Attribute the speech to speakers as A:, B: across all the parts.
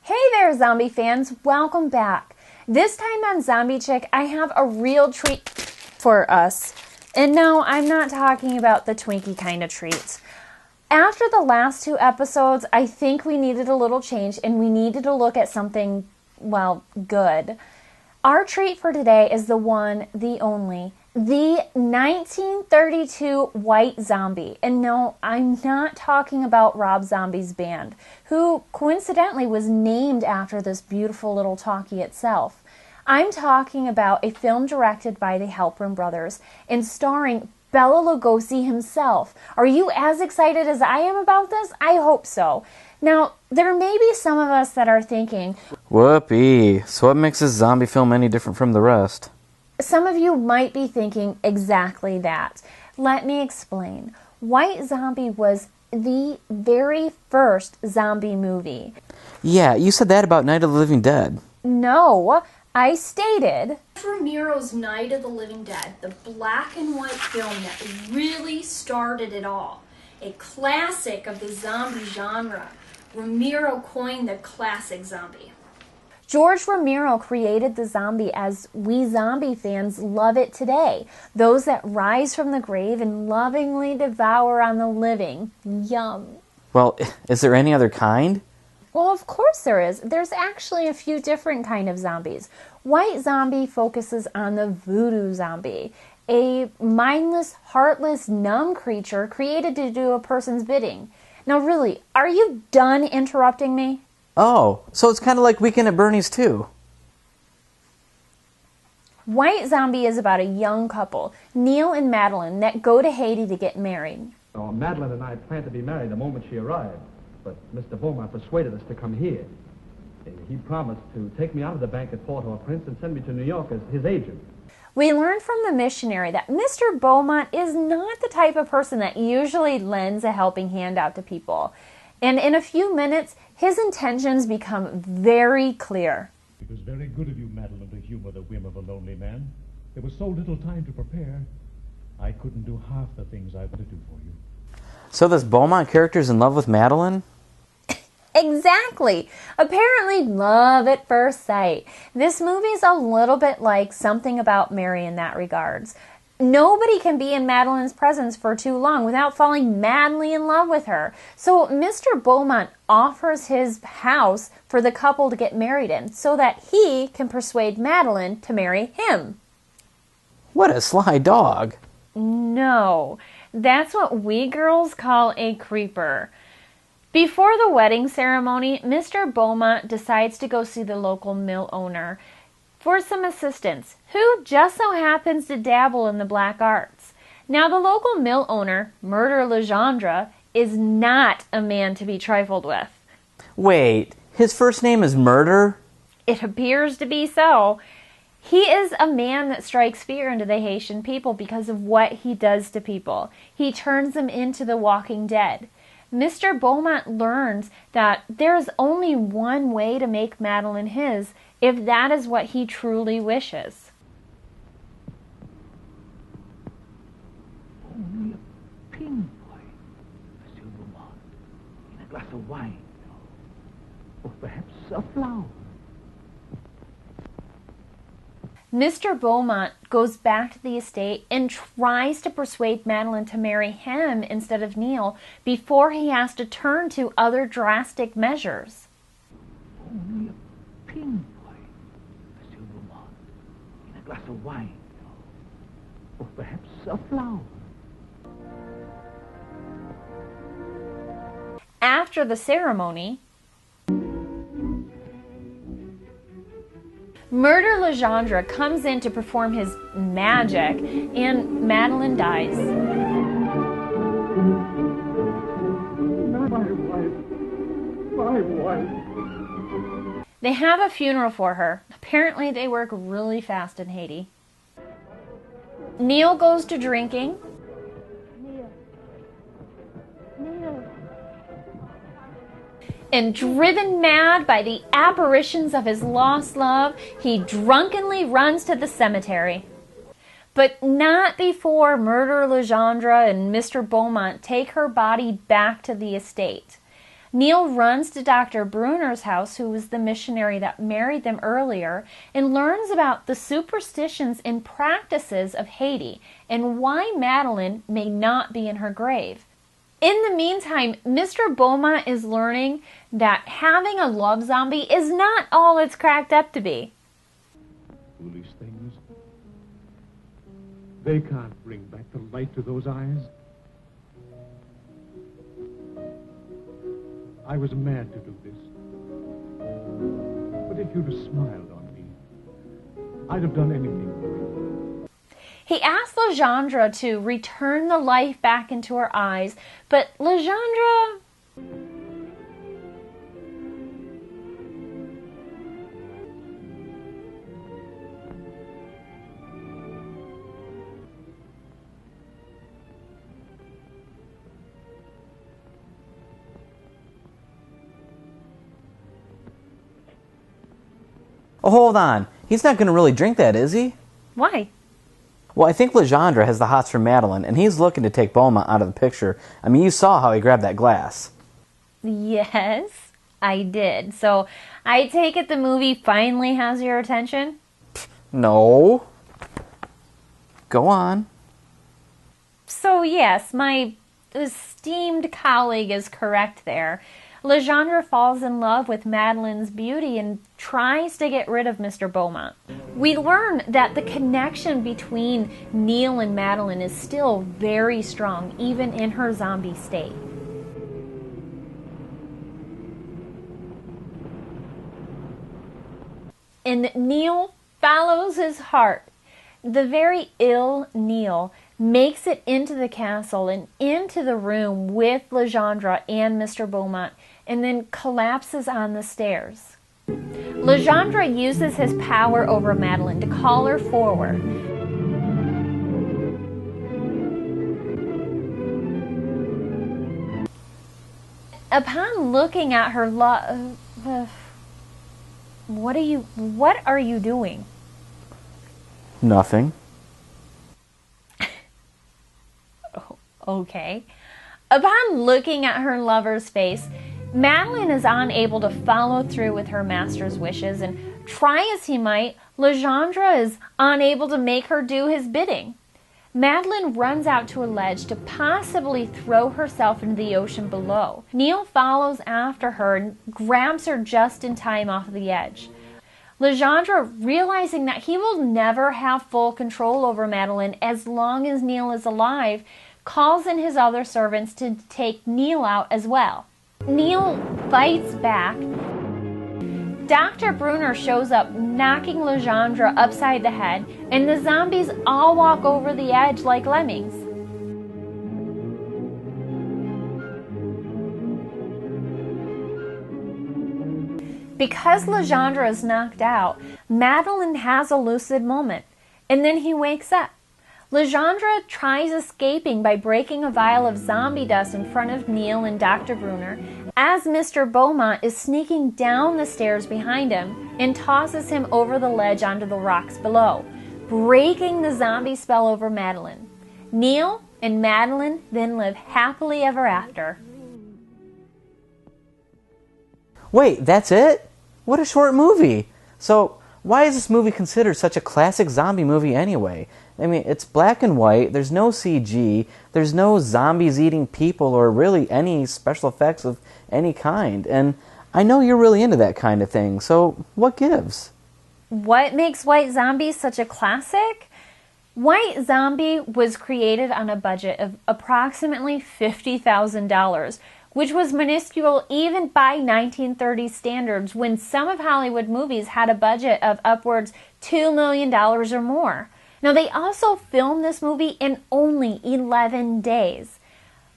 A: Hey there, zombie fans. Welcome back. This time on Zombie Chick, I have a real treat for us. And no, I'm not talking about the Twinkie kind of treats. After the last two episodes, I think we needed a little change and we needed to look at something, well, good. Our treat for today is the one, the only, the 1932 White Zombie. And no, I'm not talking about Rob Zombie's band, who coincidentally was named after this beautiful little talkie itself. I'm talking about a film directed by the Halperin brothers and starring Bela Lugosi himself. Are you as excited as I am about this? I hope so. Now, there may be some of us that are thinking,
B: whoopee, so what makes this zombie film any different from the rest?
A: Some of you might be thinking exactly that. Let me explain. White Zombie was the very first zombie movie.
B: Yeah, you said that about Night of the Living Dead.
A: No, I stated Romero's Night of the Living Dead, the black and white film that really started it all. A classic of the zombie genre. Romero coined the classic zombie. George Romero created the zombie as we zombie fans love it today. Those that rise from the grave and lovingly devour on the living. Yum.
B: Well, is there any other kind?
A: Well, of course there is. There's actually a few different kind of zombies. White Zombie focuses on the voodoo zombie, a mindless, heartless, numb creature created to do a person's bidding. Now really, are you done interrupting me?
B: Oh, so it's kind of like Weekend at Bernie's too.
A: White Zombie is about a young couple, Neal and Madeleine, that go to Haiti to get married.
C: Madeleine and I planned to be married the moment she arrived, but Mr. Beaumont persuaded us to come here. He promised to take me out of the bank at Port-au-Prince and send me to New York as his agent.
A: We learned from the missionary that Mr. Beaumont is not the type of person that usually lends a helping hand out to people. And in a few minutes, his intentions become very clear.
D: It was very good of you, Madeleine, to humor the whim of a lonely man. There was so little time to prepare. I couldn't do half the things I wanted to do for you.
B: So this Beaumont character's in love with Madeleine?
A: Exactly. Apparently love at first sight. This movie's a little bit like Something About Mary in that regards. Nobody can be in Madeleine's presence for too long without falling madly in love with her. So Mr. Beaumont offers his house for the couple to get married in so that he can persuade Madeleine to marry him.
B: What a sly dog.
A: No, that's what we girls call a creeper. Before the wedding ceremony, Mr. Beaumont decides to go see the local mill owner for some assistance, who just so happens to dabble in the black arts. Now, the local mill owner, Murder Legendre, is not a man to be trifled with.
B: Wait, his first name is Murder?
A: It appears to be so. He is a man that strikes fear into the Haitian people because of what he does to people. He turns them into the walking dead. Mr. Beaumont learns that there is only one way to make Madeleine his, if that is what he truly wishes.
E: Only a pinpoint, Monsieur Beaumont, in a glass of wine, or perhaps a flower.
A: Mr. Beaumont goes back to the estate and tries to persuade Madeleine to marry him instead of Neal before he has to turn to other drastic measures.
E: Only a pinpoint, Monsieur Beaumont, in a glass of wine, or perhaps a flower.
A: After the ceremony, Murder Legendre comes in to perform his magic, and Madeleine dies.
C: My wife.
A: They have a funeral for her. Apparently they work really fast in Haiti. Neal goes to drinking.
F: Neal.
A: And driven mad by the apparitions of his lost love, he drunkenly runs to the cemetery. But not before Murder Legendre and Mr. Beaumont take her body back to the estate. Neal runs to Dr. Brunner's house, who was the missionary that married them earlier, and learns about the superstitions and practices of Haiti and why Madeleine may not be in her grave. In the meantime, Mr. Beaumont is learning that having a love zombie is not all it's cracked up to be.
D: Foolish things. They can't bring back the light to those eyes. I was mad to do this. But if you'd have smiled on me, I'd have done anything for you.
A: He asks Legendre to return the life back into her eyes, but Legendre...
B: Oh, hold on. He's not going to really drink that, is he?
A: Why?
B: Well, I think Legendre has the hots for Madeleine, and he's looking to take Beaumont out of the picture. I mean, you saw how he grabbed that glass.
A: Yes, I did. So I take it the movie finally has your attention?
B: No. Go on.
A: So yes, my esteemed colleague is correct there. Legendre falls in love with Madeleine's beauty and tries to get rid of Mr. Beaumont. We learn that the connection between Neal and Madeleine is still very strong, even in her zombie state. And Neal follows his heart. The very ill Neal makes it into the castle and into the room with Legendre and Mr. Beaumont, and then collapses on the stairs. Legendre uses his power over Madeleine to call her forward. Upon looking at her what are you doing?
B: Nothing.
A: Okay. Upon looking at her lover's face, Madeleine is unable to follow through with her master's wishes, and try as he might, Legendre is unable to make her do his bidding. Madeleine runs out to a ledge to possibly throw herself into the ocean below. Neal follows after her and grabs her just in time off the edge. Legendre, realizing that he will never have full control over Madeleine as long as Neal is alive, calls in his other servants to take Neal out as well. Neal fights back. Dr. Bruner shows up, knocking Legendre upside the head, and the zombies all walk over the edge like lemmings. Because Legendre is knocked out, Madeleine has a lucid moment, and then he wakes up. Legendre tries escaping by breaking a vial of zombie dust in front of Neal and Dr. Bruner as Mr. Beaumont is sneaking down the stairs behind him and tosses him over the ledge onto the rocks below, breaking the zombie spell over Madeleine. Neal and Madeleine then live happily ever after.
B: Wait, that's it? What a short movie. So, why is this movie considered such a classic zombie movie anyway? I mean, it's black and white, there's no CG, there's no zombies eating people or really any special effects of any kind. And I know you're really into that kind of thing, so what gives?
A: What makes White Zombie such a classic? White Zombie was created on a budget of approximately $50,000, which was minuscule even by 1930s standards, when some of Hollywood movies had a budget of upwards $2 million or more. Now, they also filmed this movie in only 11 days.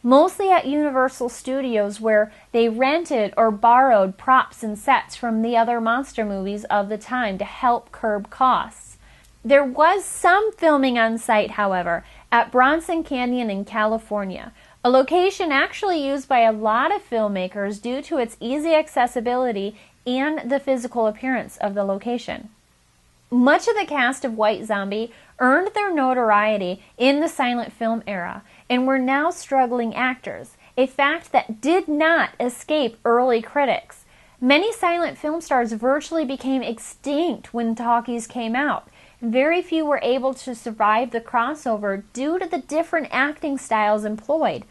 A: mostly at Universal Studios, where they rented or borrowed props and sets from the other monster movies of the time to help curb costs. There was some filming on site, however, at Bronson Canyon in California, a location actually used by a lot of filmmakers due to its easy accessibility and the physical appearance of the location. Much of the cast of White Zombie earned their notoriety in the silent film era and were now struggling actors, a fact that did not escape early critics. Many silent film stars virtually became extinct when talkies came out. Very few were able to survive the crossover due to the different acting styles employed.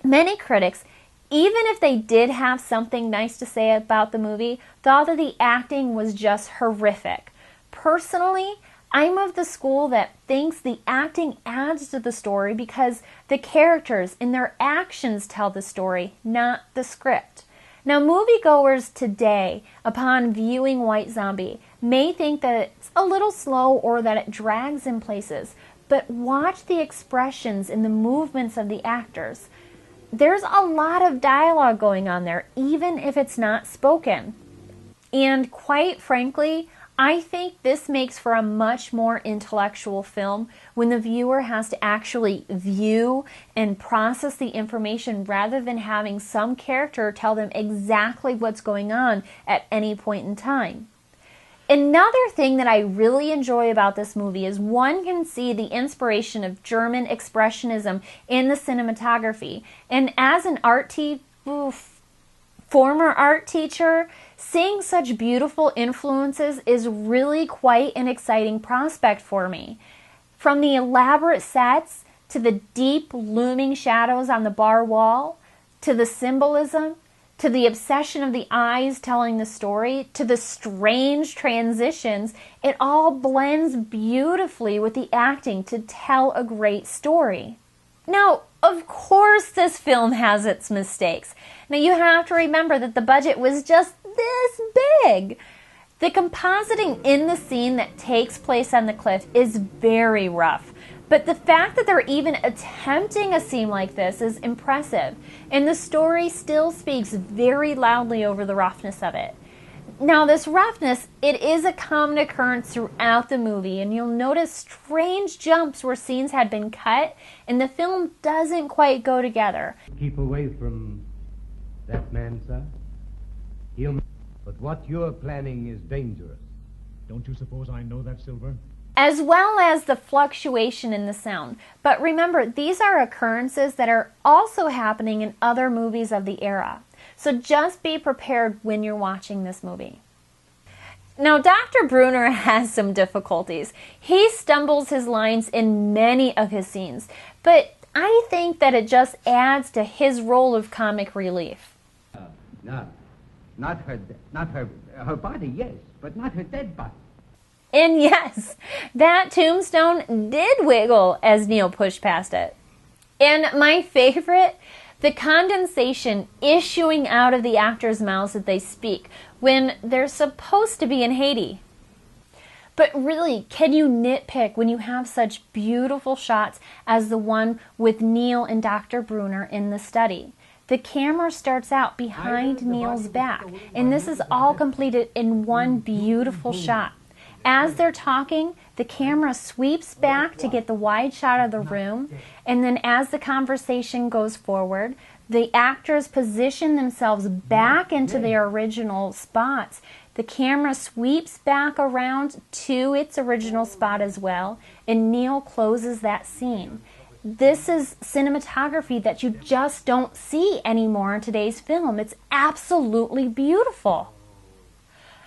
A: Many critics, even if they did have something nice to say about the movie, thought that the acting was just horrific. Personally, I'm of the school that thinks the acting adds to the story because the characters and their actions tell the story, not the script. Now, moviegoers today, upon viewing White Zombie, may think that it's a little slow or that it drags in places, but watch the expressions and the movements of the actors. There's a lot of dialogue going on there, even if it's not spoken. And quite frankly, I think this makes for a much more intellectual film when the viewer has to actually view and process the information rather than having some character tell them exactly what's going on at any point in time. Another thing that I really enjoy about this movie is one can see the inspiration of German Expressionism in the cinematography. And as an former art teacher, seeing such beautiful influences is really quite an exciting prospect for me. From the elaborate sets, to the deep looming shadows on the bar wall, to the symbolism, to the obsession of the eyes telling the story, to the strange transitions, it all blends beautifully with the acting to tell a great story. Now, of course this film has its mistakes. Now you have to remember that the budget was just this big. The compositing in the scene that takes place on the cliff is very rough. But the fact that they're even attempting a scene like this is impressive. And the story still speaks very loudly over the roughness of it. Now this roughness, it is a common occurrence throughout the movie, and you'll notice strange jumps where scenes had been cut and the film doesn't quite go together.
G: Keep away from that man, sir. But what you're planning is dangerous.
D: Don't you suppose I know that, Silver?
A: As well as the fluctuation in the sound. But remember, these are occurrences that are also happening in other movies of the era. So just be prepared when you're watching this movie. Now, Dr. Bruner has some difficulties. He stumbles his lines in many of his scenes, but I think that it just adds to his role of comic relief.
G: No, not her body, yes, but not her dead body.
A: And yes, that tombstone did wiggle as Neal pushed past it. And my favorite, the condensation issuing out of the actors' mouths as they speak when they're supposed to be in Haiti. But really, can you nitpick when you have such beautiful shots as the one with Neal and Dr. Bruner in the study? The camera starts out behind Neal's back, and this is all completed in one beautiful shot. As they're talking, the camera sweeps back to get the wide shot of the room, and then as the conversation goes forward, the actors position themselves back into their original spots. The camera sweeps back around to its original spot as well, and Neal closes that scene. This is cinematography that you just don't see anymore in today's film. It's absolutely beautiful.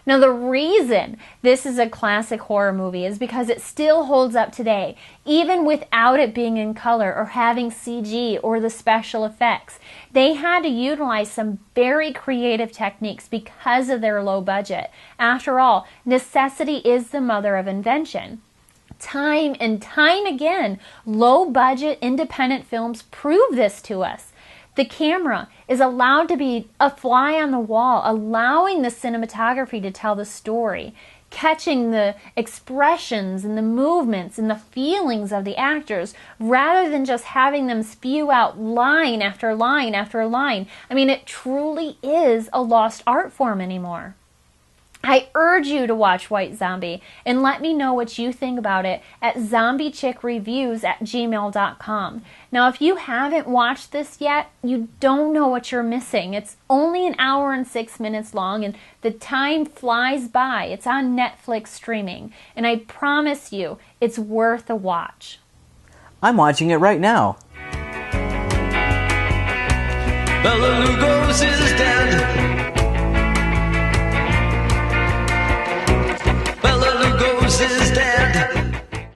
A: Now, the reason this is a classic horror movie is because it still holds up today, even without it being in color or having CG or the special effects. They had to utilize some very creative techniques because of their low budget. After all, necessity is the mother of invention. Time and time again, low-budget independent films prove this to us. The camera is allowed to be a fly on the wall, allowing the cinematography to tell the story. catching the expressions and the movements and the feelings of the actors rather than just having them spew out line after line after line. I mean, it truly is a lost art form anymore. I urge you to watch White Zombie and let me know what you think about it at zombiechick.reviews@gmail.com. Now, if you haven't watched this yet, you don't know what you're missing. It's only an hour and 6 minutes long, and the time flies by. It's on Netflix streaming, and I promise you, it's worth a watch.
B: I'm watching it right now.
H: Bela Lugosi's down